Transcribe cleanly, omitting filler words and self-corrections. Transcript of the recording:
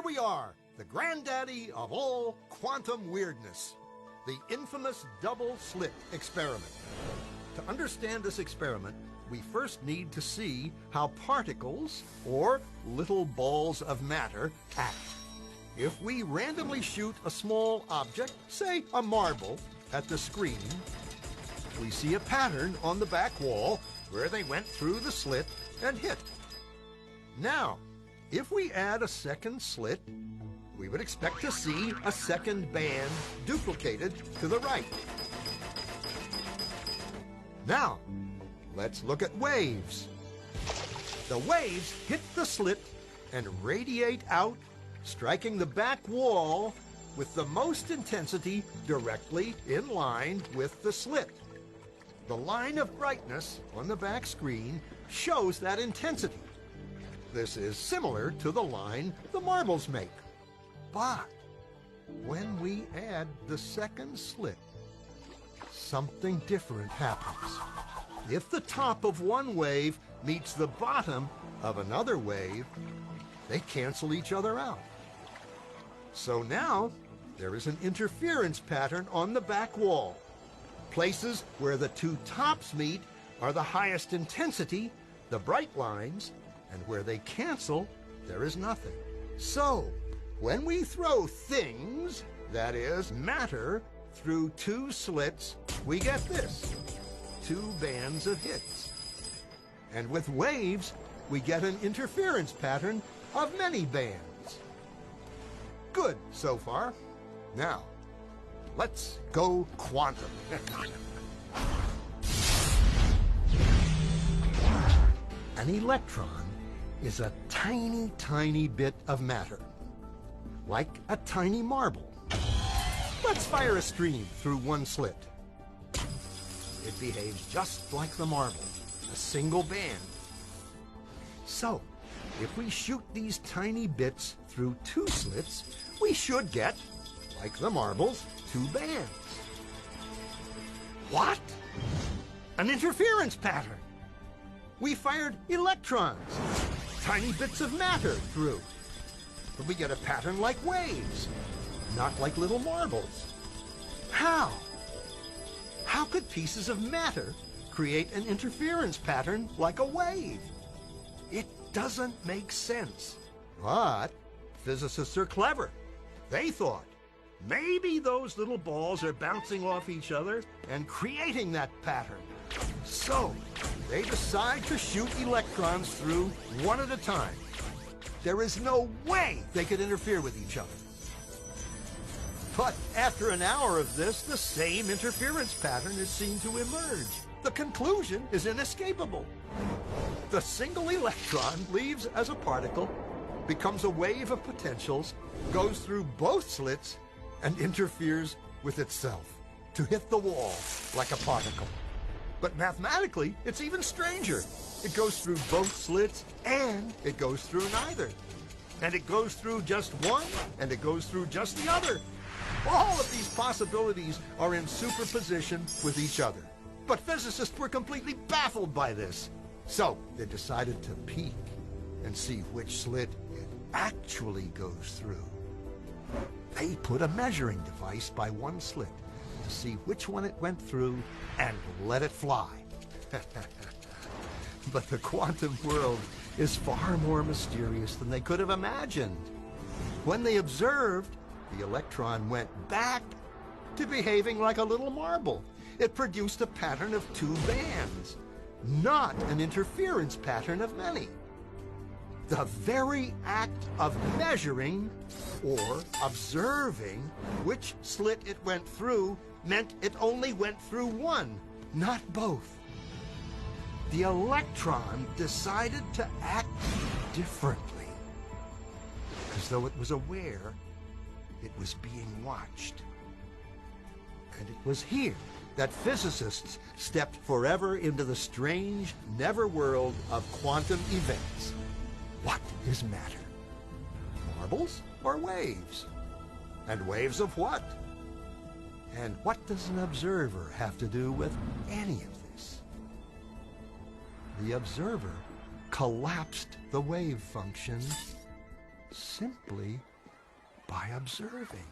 we are, the granddaddy of all quantum weirdness, the infamous double-slit experiment. To understand this experiment, we first need to see how particles, or little balls of matter, act. If we randomly shoot a small object, say a marble, at the screen, we see a pattern on the back wall where they went through the slit and hit. Now, if we add a second slit, we would expect to see a second band duplicated to the right. Now, let's look at waves. The waves hit the slit and radiate out, striking the back wall with the most intensity directly in line with the slit. The line of brightness on the back screen shows that intensity. This is similar to the line the marbles make. But when we add the second slit, something different happens. If the top of one wave meets the bottom of another wave, they cancel each other out. So now there is an interference pattern on the back wall. Places where the two tops meet are the highest intensity, the bright lines, and where they cancel, there is nothing. So, when we throw things, that is, matter, through two slits, we get this, two bands of hits. And with waves, we get an interference pattern of many bands. Good so far. Now, let's go quantum. An electron is a tiny, tiny bit of matter, like a tiny marble. Let's fire a stream through one slit. It behaves just like the marble, a single band. So, if we shoot these tiny bits through two slits, we should get, like the marbles, two bands. What? An interference pattern. We fired electrons, tiny bits of matter through. But we get a pattern like waves, not like little marbles. How? How could pieces of matter create an interference pattern like a wave? It doesn't make sense. But physicists are clever. They thought, maybe those little balls are bouncing off each other and creating that pattern. So, they decide to shoot electrons through one at a time. There is no way they could interfere with each other. But after an hour of this, the same interference pattern is seen to emerge. The conclusion is inescapable. The single electron leaves as a particle, becomes a wave of potentials, goes through both slits, and interferes with itself to hit the wall like a particle. But mathematically, it's even stranger. It goes through both slits, and it goes through neither. And it goes through just one, and it goes through just the other. All of these possibilities are in superposition with each other. But physicists were completely baffled by this. So they decided to peek and see which slit it actually goes through. They put a measuring device by one slit to see which one it went through and let it fly. But the quantum world is far more mysterious than they could have imagined. When they observed, the electron went back to behaving like a little marble. It produced a pattern of two bands, not an interference pattern of many. The very act of measuring or observing which slit it went through meant it only went through one, not both. The electron decided to act differently, as though it was aware it was being watched. And it was here that physicists stepped forever into the strange, never-world of quantum events. What is matter? Marbles or waves? And waves of what? And what does an observer have to do with any of this? The observer collapsed the wave function simply by observing.